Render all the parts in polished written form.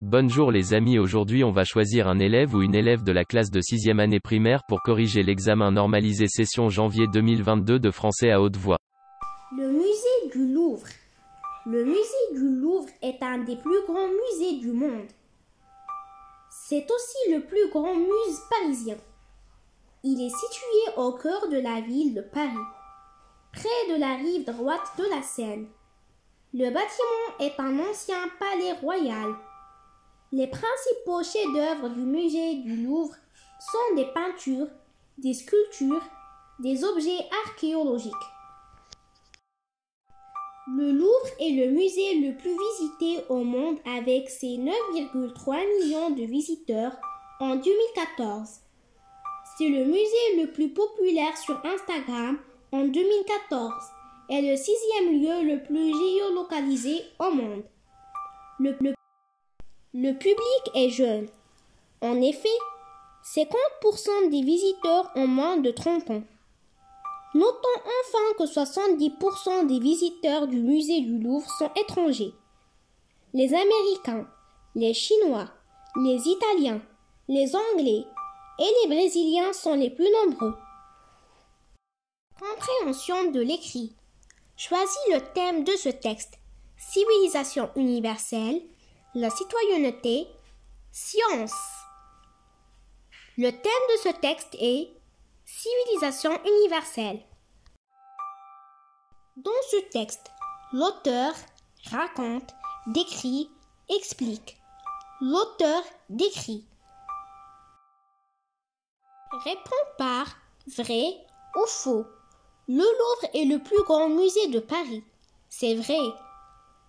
Bonjour les amis, aujourd'hui on va choisir un élève ou une élève de la classe de 6e année primaire pour corriger l'examen normalisé session janvier 2022 de français à haute voix. Le musée du Louvre. Le musée du Louvre est un des plus grands musées du monde. C'est aussi le plus grand musée parisien. Il est situé au cœur de la ville de Paris, près de la rive droite de la Seine. Le bâtiment est un ancien palais royal. Les principaux chefs-d'œuvre du musée du Louvre sont des peintures, des sculptures, des objets archéologiques. Le Louvre est le musée le plus visité au monde avec ses 9,3 millions de visiteurs en 2014. C'est le musée le plus populaire sur Instagram en 2014 et le 6e lieu le plus géolocalisé au monde. Le public est jeune. En effet, 50% des visiteurs ont moins de 30 ans. Notons enfin que 70% des visiteurs du musée du Louvre sont étrangers. Les Américains, les Chinois, les Italiens, les Anglais et les Brésiliens sont les plus nombreux. Compréhension de l'écrit. Choisis le thème de ce texte. Civilisation universelle, la citoyenneté, science. Le thème de ce texte est civilisation universelle. Dans ce texte, l'auteur raconte, décrit, explique. L'auteur décrit. Réponds par vrai ou faux. Le Louvre est le plus grand musée de Paris. C'est vrai.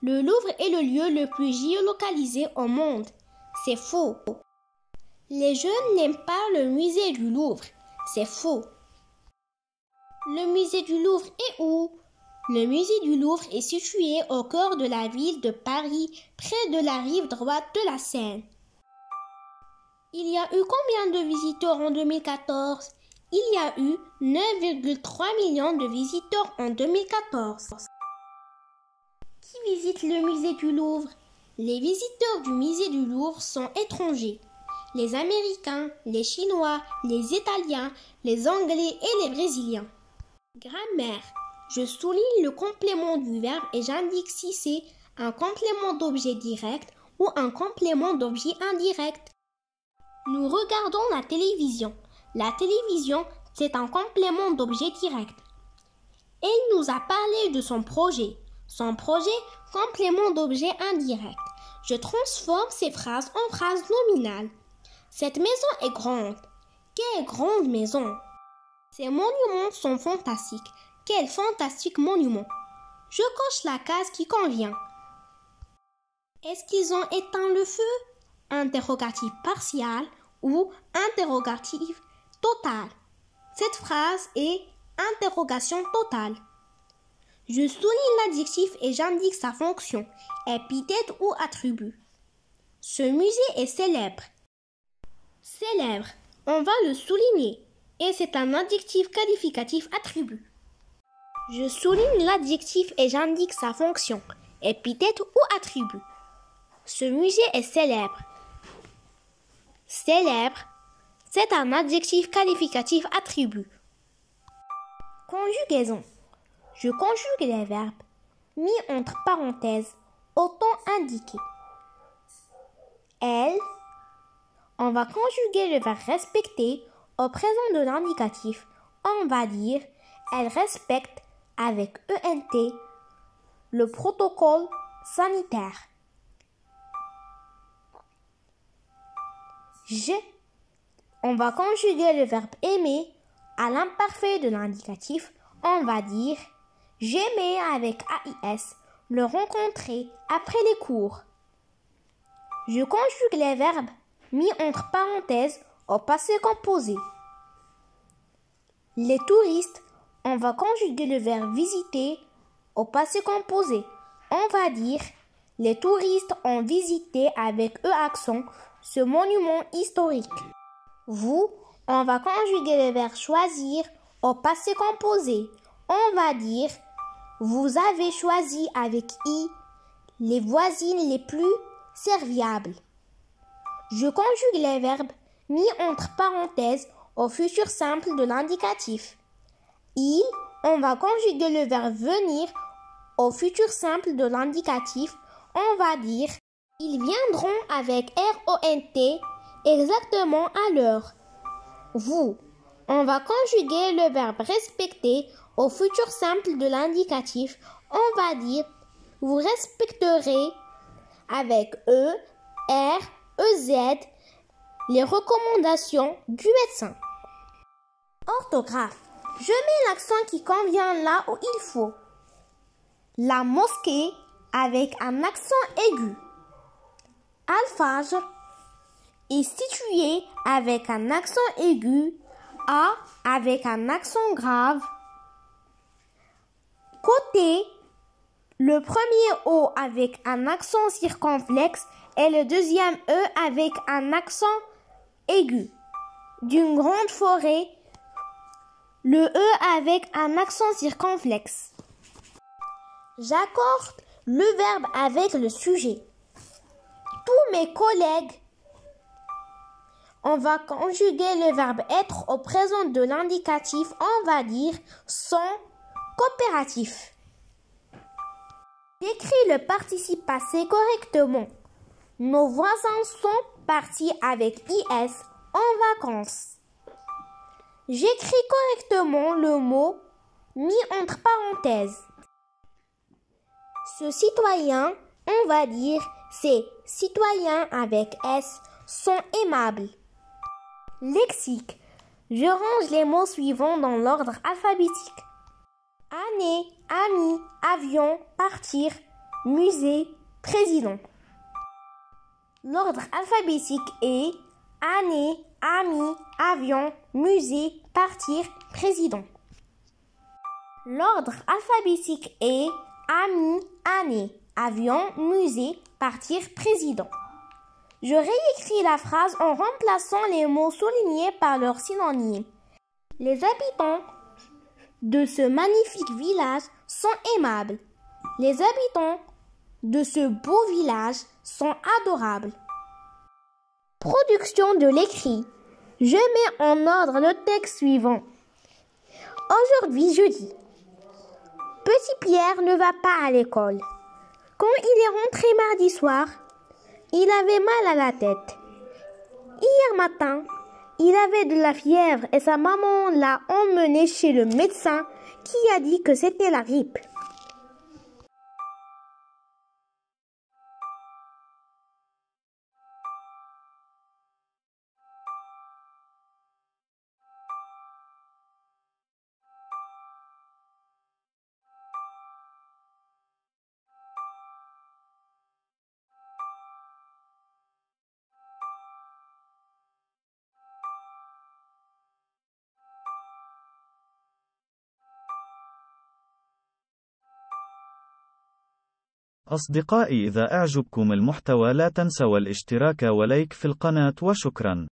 Le Louvre est le lieu le plus géolocalisé au monde. C'est faux. Les jeunes n'aiment pas le musée du Louvre. C'est faux. Le musée du Louvre est où? Le musée du Louvre est situé au cœur de la ville de Paris, près de la rive droite de la Seine. Il y a eu combien de visiteurs en 2014? Il y a eu 9,3 millions de visiteurs en 2014. Qui visite le musée du Louvre? Les visiteurs du musée du Louvre sont étrangers. Les Américains, les Chinois, les Italiens, les Anglais et les Brésiliens. Grammaire. Je souligne le complément du verbe et j'indique si c'est un complément d'objet direct ou un complément d'objet indirect. Nous regardons la télévision. La télévision, c'est un complément d'objet direct. Elle nous a parlé de son projet. Son projet, complément d'objet indirect. Je transforme ces phrases en phrases nominales. Cette maison est grande. Quelle grande maison! Ces monuments sont fantastiques. Quel fantastique monument! Je coche la case qui convient. Est-ce qu'ils ont éteint le feu? Interrogatif partial ou interrogatif total. Cette phrase est interrogation totale. Je souligne l'adjectif et j'indique sa fonction, épithète ou attribut. Ce musée est célèbre. Célèbre, on va le souligner, et c'est un adjectif qualificatif attribut. Je souligne l'adjectif et j'indique sa fonction, épithète ou attribut. Ce musée est célèbre. Célèbre, c'est un adjectif qualificatif attribut. Conjugaison. Je conjugue les verbes mis entre parenthèses au temps indiqué. Elle. On va conjuguer le verbe respecter au présent de l'indicatif. On va dire elle respecte avec ENT le protocole sanitaire. Je. On va conjuguer le verbe aimer à l'imparfait de l'indicatif. On va dire j'aimais avec AIS le rencontrer après les cours. Je conjugue les verbes mis entre parenthèses au passé composé. Les touristes, on va conjuguer le verbe visiter au passé composé. On va dire les touristes ont visité avec accent ce monument historique. Vous, on va conjuguer le verbe choisir au passé composé. On va dire vous avez choisi avec I les voisines les plus serviables. Je conjugue les verbes mis entre parenthèses au futur simple de l'indicatif. Il, on va conjuguer le verbe venir au futur simple de l'indicatif. On va dire ils viendront avec RONT exactement à l'heure. Vous, on va conjuguer le verbe respecter au futur simple de l'indicatif. On va dire vous respecterez avec E, R, EZ les recommandations du médecin. Orthographe. Je mets l'accent qui convient là où il faut. La mosquée avec un accent aigu. Alphage est situé avec un accent aigu. A avec un accent grave. Côté, le premier O avec un accent circonflexe et le deuxième E avec un accent aigu. D'une grande forêt, le E avec un accent circonflexe. J'accorde le verbe avec le sujet. Tous mes collègues, on va conjuguer le verbe être au présent de l'indicatif. On va dire sont coopératifs. J'écris le participe passé correctement. Nos voisins sont partis avec IS en vacances. J'écris correctement le mot mis entre parenthèses. Ce citoyen, on va dire ces citoyens avec S sont aimables. Lexique. Je range les mots suivants dans l'ordre alphabétique. Année, ami, avion, partir, musée, président. L'ordre alphabétique est année, ami, avion, musée, partir, président. L'ordre alphabétique est ami, année, avion, musée, partir, président. Je réécris la phrase en remplaçant les mots soulignés par leurs synonymes. Les habitants de ce magnifique village sont aimables. Les habitants de ce beau village sont adorables. Production de l'écrit. Je mets en ordre le texte suivant. Aujourd'hui, jeudi. Petit Pierre ne va pas à l'école. Quand il est rentré mardi soir, il avait mal à la tête. Hier matin, il avait de la fièvre et sa maman l'a emmené chez le médecin qui a dit que c'était la grippe. أصدقائي، إذا أعجبكم المحتوى لا تنسوا الاشتراك ولايك في القناة وشكرا.